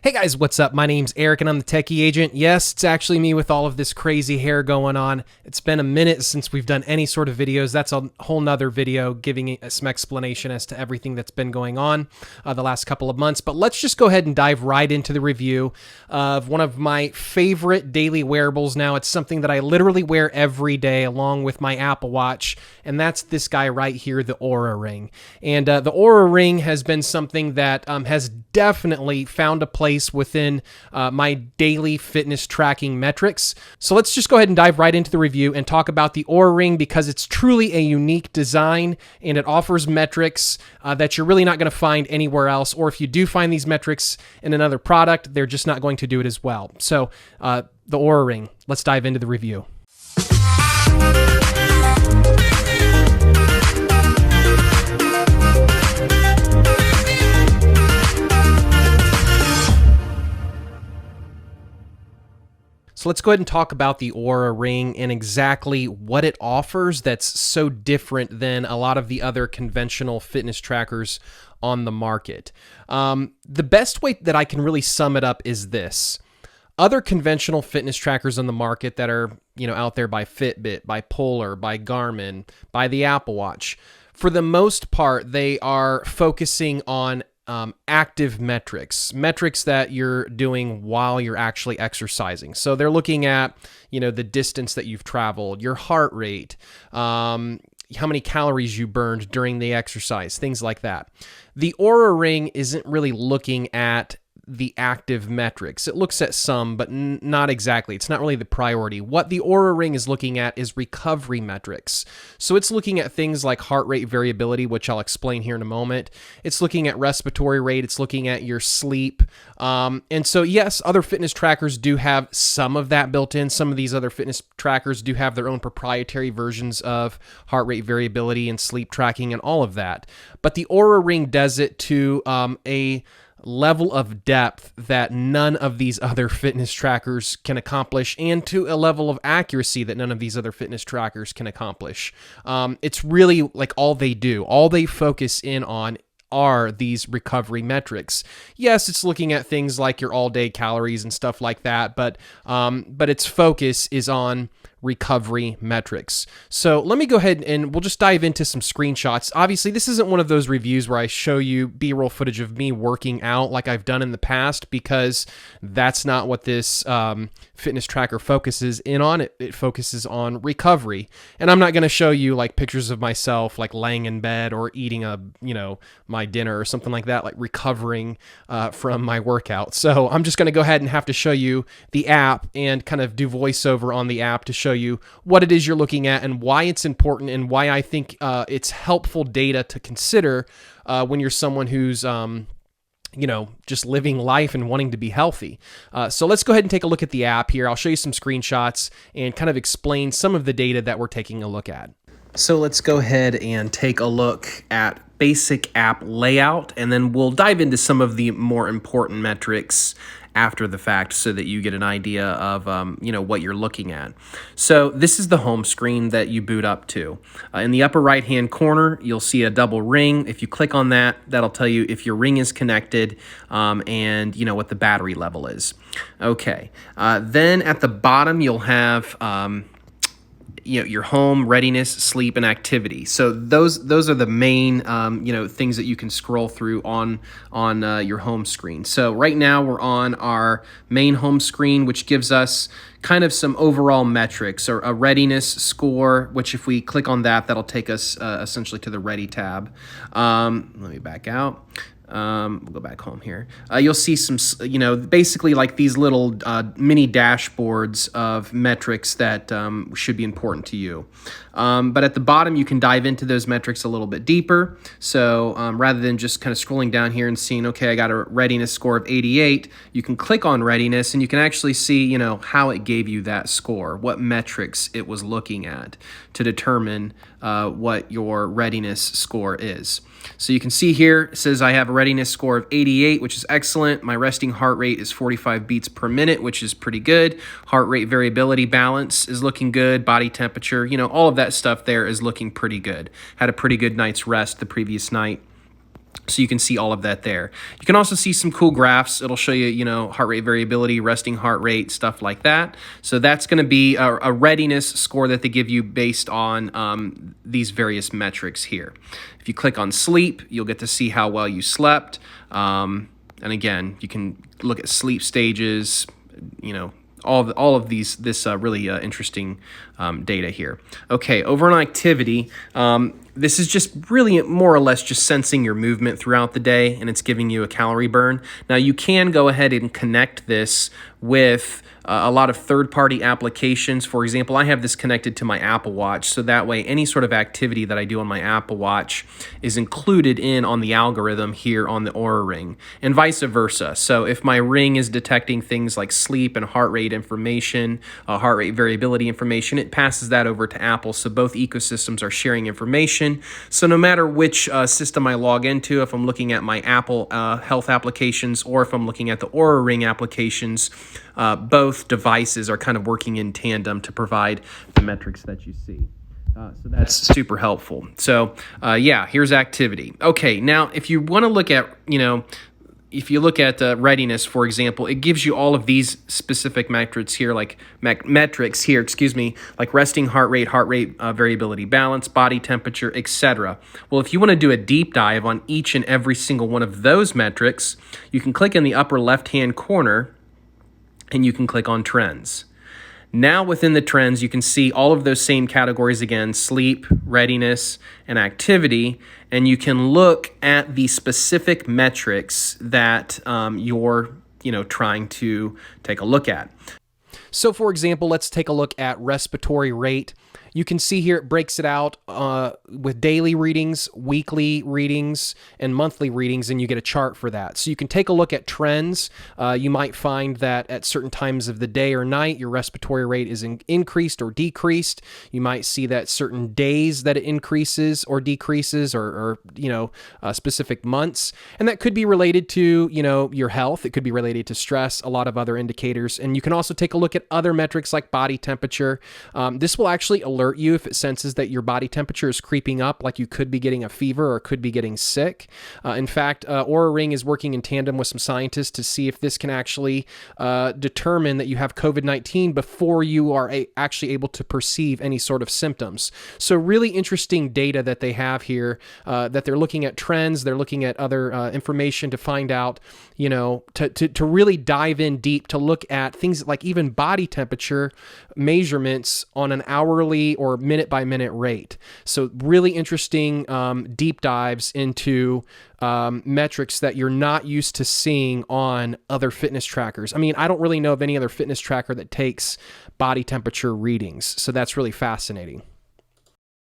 Hey guys, what's up? My name's Eric and I'm the Techy Agent. Yes, it's actually me with all of this crazy hair going on. It's been a minute since we've done any sort of videos. That's a whole nother video giving some explanation as to everything that's been going on the last couple of months. But let's just go ahead and dive right into the review of one of my favorite daily wearables now. It's something that I literally wear every day along with my Apple Watch, and that's this guy right here, the Oura Ring. And the Oura Ring has been something that has definitely found a place within my daily fitness tracking metrics. So let's just go ahead and dive right into the review and talk about the Oura Ring because it's truly a unique design and it offers metrics that you're really not going to find anywhere else. Or if you do find these metrics in another product, they're just not going to do it as well. So the Oura Ring, let's dive into the review. So let's go ahead and talk about the Oura Ring and exactly what it offers that's so different than a lot of the other conventional fitness trackers on the market. The best way that I can really sum it up is this. Other conventional fitness trackers on the market that are, out there by Fitbit, by Polar, by Garmin, by the Apple Watch, for the most part, they are focusing on active metrics that you're doing while you're actually exercising. So they're looking at, the distance that you've traveled, your heart rate, how many calories you burned during the exercise, things like that. The Oura Ring isn't really looking at the active metrics. It looks at some, but not exactly. It's not really the priority. What the Oura Ring is looking at is recovery metrics. So it's looking at things like heart rate variability, which I'll explain here in a moment. It's looking at respiratory rate. It's looking at your sleep. And so, yes, other fitness trackers do have some of that built in. Some of these other fitness trackers do have their own proprietary versions of heart rate variability and sleep tracking and all of that. But the Oura Ring does it to a level of depth that none of these other fitness trackers can accomplish, and to a level of accuracy that none of these other fitness trackers can accomplish. It's really like all they do, all they focus in on are these recovery metrics. Yes, it's looking at things like your all-day calories and stuff like that, but its focus is on recovery metrics. So let me go ahead and we'll just dive into some screenshots. Obviously, this isn't one of those reviews where I show you B-roll footage of me working out like I've done in the past, because that's not what this fitness tracker focuses in on. It focuses on recovery. And I'm not going to show you like pictures of myself like laying in bed or eating my dinner or something like that, like recovering from my workout. So I'm just going to go ahead and have to show you the app and kind of do voiceover on the app to show you what it is you're looking at and why it's important and why I think it's helpful data to consider when you're someone who's just living life and wanting to be healthy. So let's go ahead and take a look at the app here. I'll show you some screenshots and kind of explain some of the data that we're taking a look at. So let's go ahead and take a look at basic app layout, and then we'll dive into some of the more important metrics after the fact so that you get an idea of what you're looking at. So this is the home screen that you boot up to. In the upper right hand corner, you'll see a double ring. If you click on that, that'll tell you if your ring is connected and what the battery level is. Okay. Then at the bottom, you'll have your home, readiness, sleep, and activity. So those are the main things that you can scroll through on your home screen. So right now we're on our main home screen, which gives us kind of some overall metrics, or a readiness score, which if we click on that, that'll take us essentially to the Ready tab. Let me back out. We'll go back home here. You'll see some, basically like these little mini dashboards of metrics that should be important to you. But at the bottom, you can dive into those metrics a little bit deeper. So rather than just kind of scrolling down here and seeing, okay, I got a readiness score of 88, you can click on readiness and you can actually see, how it gave you that score, what metrics it was looking at to determine what your readiness score is. So you can see here, it says I have a readiness score of 88, which is excellent. My resting heart rate is 45 beats per minute, which is pretty good. Heart rate variability balance is looking good. Body temperature, all of that stuff there is looking pretty good. Had a pretty good night's rest the previous night. So you can see all of that there. You can also see some cool graphs. It'll show you, heart rate variability, resting heart rate, stuff like that. So that's going to be a readiness score that they give you based on these various metrics here. If you click on sleep, you'll get to see how well you slept. And again, you can look at sleep stages, all of this really interesting data here. Okay, over on activity, this is just really more or less just sensing your movement throughout the day, and it's giving you a calorie burn. Now you can go ahead and connect this with a lot of third-party applications. For example, I have this connected to my Apple Watch, so that way any sort of activity that I do on my Apple Watch is included on the algorithm here on the Oura Ring, and vice versa. So if my ring is detecting things like sleep and heart rate information, heart rate variability information, it passes that over to Apple, so both ecosystems are sharing information. So no matter which system I log into, if I'm looking at my Apple health applications or if I'm looking at the Oura Ring applications, both devices are kind of working in tandem to provide the metrics that you see. So that's super helpful. So yeah, here's activity. Okay, now if you want to look at, if you look at readiness, for example, it gives you all of these specific metrics here, like like resting heart rate variability balance, body temperature, etc. Well, if you want to do a deep dive on each and every single one of those metrics, you can click in the upper left-hand corner and you can click on trends. Now within the trends, you can see all of those same categories again, sleep, readiness, and activity, and you can look at the specific metrics that you're trying to take a look at. So for example, let's take a look at respiratory rate. You can see here it breaks it out with daily readings, weekly readings, and monthly readings, and you get a chart for that. So you can take a look at trends. You might find that at certain times of the day or night, your respiratory rate is increased or decreased. You might see that certain days that it increases or decreases, or specific months. And that could be related to, your health. It could be related to stress, a lot of other indicators. And you can also take a look at other metrics like body temperature. This will actually alert you if it senses that your body temperature is creeping up, like you could be getting a fever or could be getting sick. In fact, Oura Ring is working in tandem with some scientists to see if this can actually determine that you have COVID-19 before you are actually able to perceive any sort of symptoms. So really interesting data that they have here, that they're looking at trends, they're looking at other information to find out, to really dive in deep to look at things like even body temperature measurements on an hourly or minute by minute rate. So really interesting deep dives into metrics that you're not used to seeing on other fitness trackers. I mean, I don't really know of any other fitness tracker that takes body temperature readings. So that's really fascinating.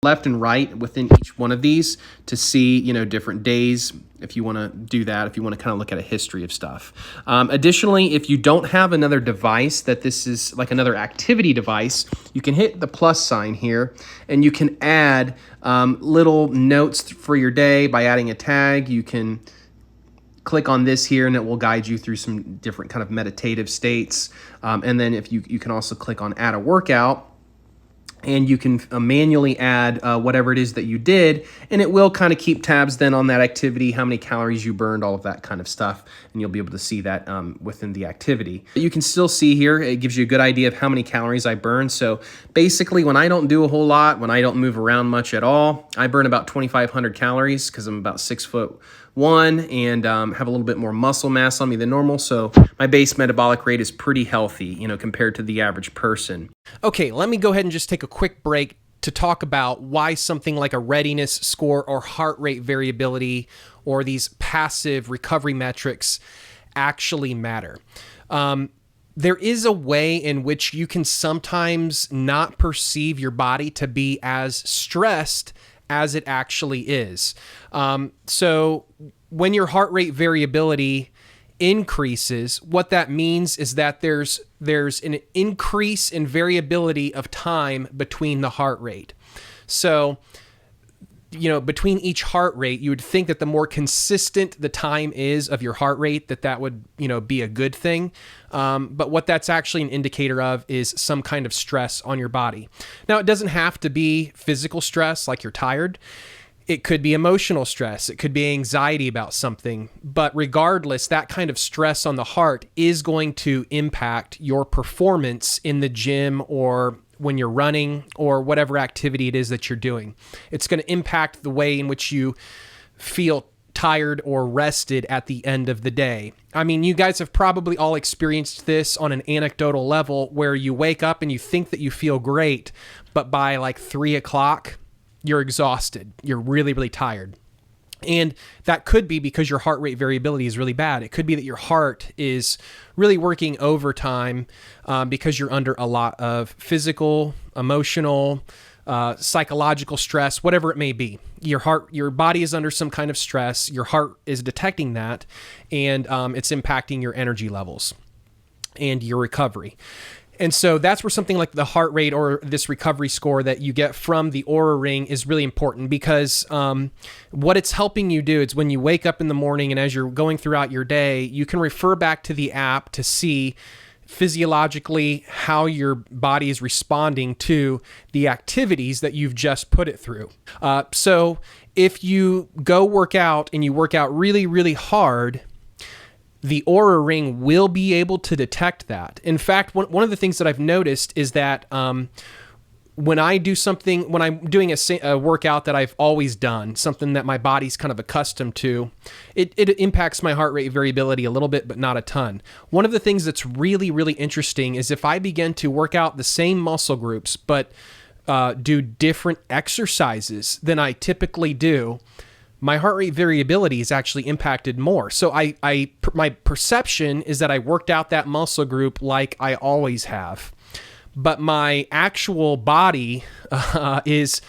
Left and right within each one of these to see, different days, if you want to do that, if you want to kind of look at a history of stuff. Additionally, if you don't have another device that this is like another activity device, you can hit the plus sign here and you can add little notes for your day by adding a tag. You can click on this here and it will guide you through some different kind of meditative states. And then if you can also click on add a workout, and you can manually add whatever it is that you did, and it will kind of keep tabs then on that activity, how many calories you burned, all of that kind of stuff, and you'll be able to see that within the activity. You can still see here, it gives you a good idea of how many calories I burned. So basically, when I don't do a whole lot, when I don't move around much at all, I burn about 2,500 calories because I'm about 6'1" and have a little bit more muscle mass on me than normal. So my base metabolic rate is pretty healthy, compared to the average person. Okay, let me go ahead and just take a quick break to talk about why something like a readiness score or heart rate variability or these passive recovery metrics actually matter. There is a way in which you can sometimes not perceive your body to be as stressed as it actually is. So when your heart rate variability increases, what that means is that there's an increase in variability of time between the heart rate. So, between each heart rate, you would think that the more consistent the time is of your heart rate, that would, be a good thing. But what that's actually an indicator of is some kind of stress on your body. Now, it doesn't have to be physical stress, like you're tired. It could be emotional stress. It could be anxiety about something. But regardless, that kind of stress on the heart is going to impact your performance in the gym or when you're running or whatever activity it is that you're doing. It's going to impact the way in which you feel tired or rested at the end of the day. I mean, you guys have probably all experienced this on an anecdotal level where you wake up and you think that you feel great, but by like 3 o'clock, you're exhausted. You're really, really tired. And that could be because your heart rate variability is really bad. It could be that your heart is really working overtime because you're under a lot of physical, emotional, psychological stress, whatever it may be. Your body is under some kind of stress. Your heart is detecting that, and it's impacting your energy levels and your recovery. And so that's where something like the heart rate or this recovery score that you get from the Oura Ring is really important, because what it's helping you do is when you wake up in the morning and as you're going throughout your day, you can refer back to the app to see physiologically how your body is responding to the activities that you've just put it through. So if you go work out and you work out really, really hard, the Oura Ring will be able to detect that. In fact, one of the things that I've noticed is that when I'm doing a workout that I've always done, something that my body's kind of accustomed to, it impacts my heart rate variability a little bit, but not a ton. One of the things that's really, really interesting is if I begin to work out the same muscle groups, but do different exercises than I typically do, my heart rate variability is actually impacted more. So my perception is that I worked out that muscle group like I always have, but my actual body is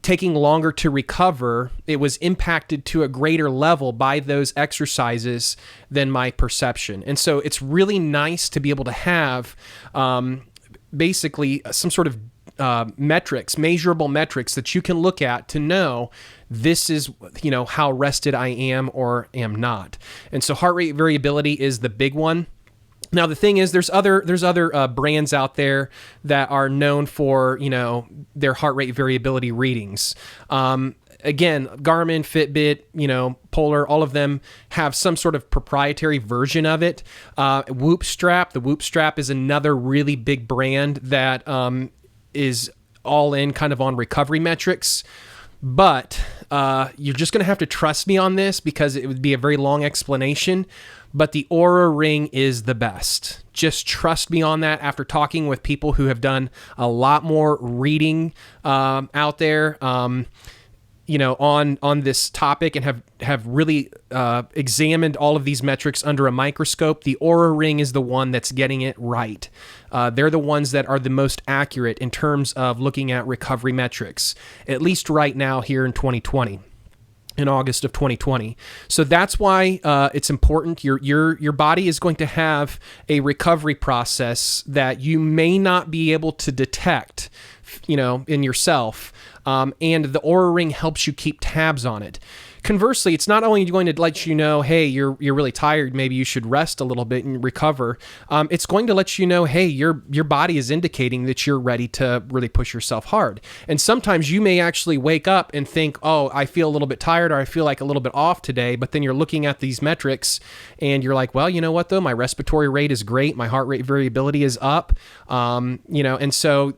taking longer to recover. It was impacted to a greater level by those exercises than my perception. And so it's really nice to be able to have basically some sort of measurable metrics that you can look at to know this is, how rested I am or am not. And so heart rate variability is the big one. Now, the thing is, there's other brands out there that are known for, their heart rate variability readings. Again, Garmin, Fitbit, Polar, all of them have some sort of proprietary version of it. Whoop Strap, the Whoop Strap is another really big brand that is all in kind of on recovery metrics. But you're just going to have to trust me on this because it would be a very long explanation. But the Oura Ring is the best. Just trust me on that after talking with people who have done a lot more reading out there, on this topic and have really examined all of these metrics under a microscope. The Oura Ring is the one that's getting it right. They're the ones that are the most accurate in terms of looking at recovery metrics, at least right now here in 2020. In August of 2020. So that's why it's important. Your body is going to have a recovery process that you may not be able to detect, in yourself. And the Oura Ring helps you keep tabs on it. Conversely, it's not only going to let you know, hey, you're really tired, maybe you should rest a little bit and recover. It's going to let you know, hey, your body is indicating that you're ready to really push yourself hard. And sometimes you may actually wake up and think, oh, I feel a little bit tired or I feel like a little bit off today. But then you're looking at these metrics and you're like, well, you know what though? My respiratory rate is great. My heart rate variability is up. And so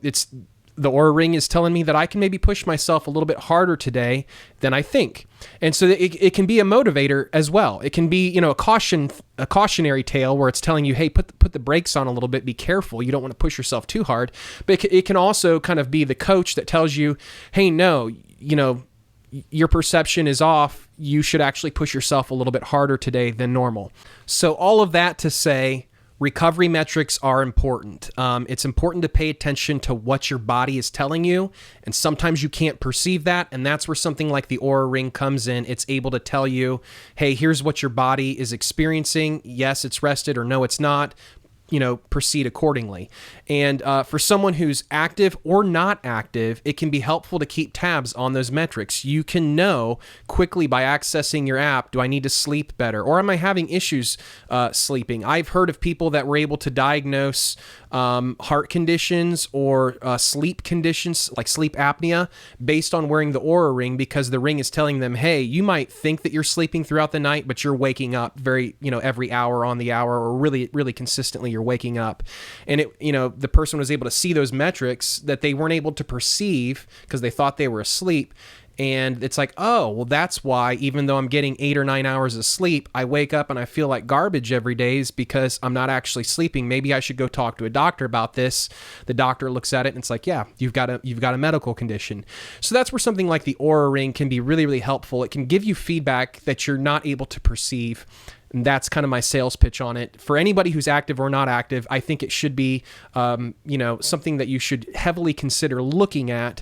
the Oura Ring is telling me that I can maybe push myself a little bit harder today than I think. And so it can be a motivator as well. It can be, a cautionary tale where it's telling you, hey, put the brakes on a little bit, be careful. You don't want to push yourself too hard. But it can also kind of be the coach that tells you, hey, no, your perception is off. You should actually push yourself a little bit harder today than normal. So all of that to say, recovery metrics are important. It's important to pay attention to what your body is telling you, and sometimes you can't perceive that, and that's where something like the Oura Ring comes in. It's able to tell you, hey, here's what your body is experiencing. Yes, it's rested, or no, it's not. proceed accordingly. And for someone who's active or not active, it can be helpful to keep tabs on those metrics. You can know quickly by accessing your app, do I need to sleep better, or am I having issues sleeping? I've heard of people that were able to diagnose heart conditions or sleep conditions like sleep apnea based on wearing the Oura Ring, because the ring is telling them, hey, you might think that you're sleeping throughout the night, but you're waking up every hour on the hour, or really, really consistently you're waking up. And the person was able to see those metrics that they weren't able to perceive because they thought they were asleep. And it's like, oh, well, that's why, even though I'm getting 8 or 9 hours of sleep, I wake up and I feel like garbage every day, is because I'm not actually sleeping. Maybe I should go talk to a doctor about this. The doctor looks at it and it's like, yeah, you've got a medical condition. So that's where something like the Oura Ring can be really, really helpful. It can give you feedback that you're not able to perceive. And that's kind of my sales pitch on it. For anybody who's active or not active, I think it should be, something that you should heavily consider looking at,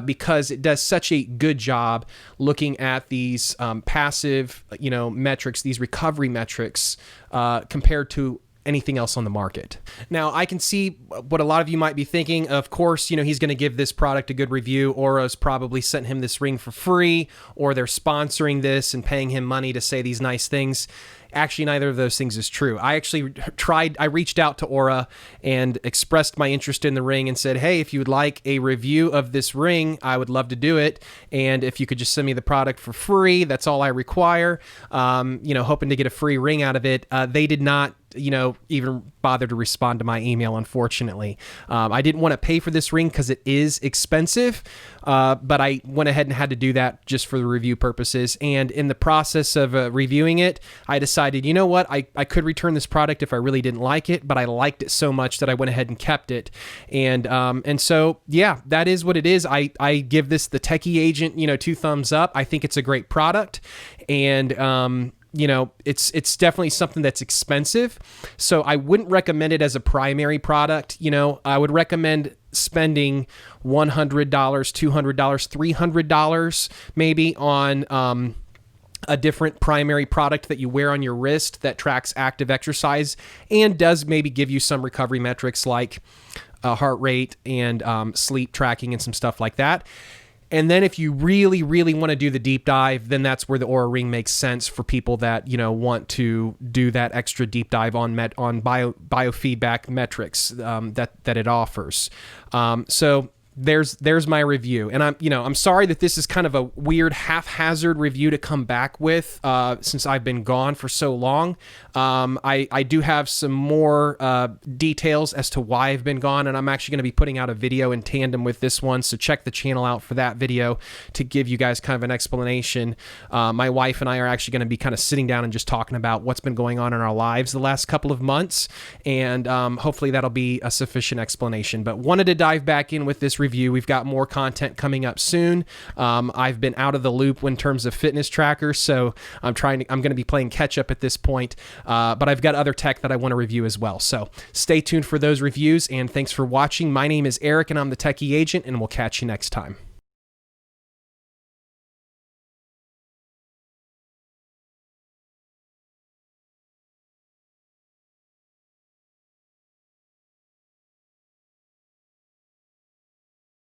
because it does such a good job looking at these passive, metrics, these recovery metrics, compared to anything else on the market. Now, I can see what a lot of you might be thinking. Of course, he's going to give this product a good review. Aura's probably sent him this ring for free, or they're sponsoring this and paying him money to say these nice things. Actually, neither of those things is true. I reached out to Oura and expressed my interest in the ring and said, hey, if you would like a review of this ring, I would love to do it. And if you could just send me the product for free, that's all I require. Hoping to get a free ring out of it. They did not even bother to respond to my email, unfortunately. I didn't want to pay for this ring because it is expensive, but I went ahead and had to do that just for the review purposes. And in the process of reviewing it, I decided, you know what, I could return this product if I really didn't like it, but I liked it so much that I went ahead and kept it. And so, yeah, that is what it is. I give this the Techy Agent, 2 thumbs up. I think it's a great product. And, it's definitely something that's expensive. So I wouldn't recommend it as a primary product. I would recommend spending $100, $200, $300 maybe on a different primary product that you wear on your wrist that tracks active exercise and does maybe give you some recovery metrics like heart rate and sleep tracking and some stuff like that. And then if you really, really want to do the deep dive, then that's where the Oura Ring makes sense for people that, want to do that extra deep dive on biofeedback metrics that it offers. So there's my review. And I'm sorry that this is kind of a weird haphazard review to come back with since I've been gone for so long. I do have some more details as to why I've been gone, and I'm actually going to be putting out a video in tandem with this one, so check the channel out for that video to give you guys kind of an explanation. My wife and I are actually going to be kind of sitting down and just talking about what's been going on in our lives the last couple of months, and hopefully that'll be a sufficient explanation. But wanted to dive back in with this review. We've got more content coming up soon. I've been out of the loop in terms of fitness trackers, so I'm going to be playing catch up at this point. But I've got other tech that I want to review as well. So stay tuned for those reviews, and thanks for watching. My name is Eric, and I'm the Techy Agent, and we'll catch you next time.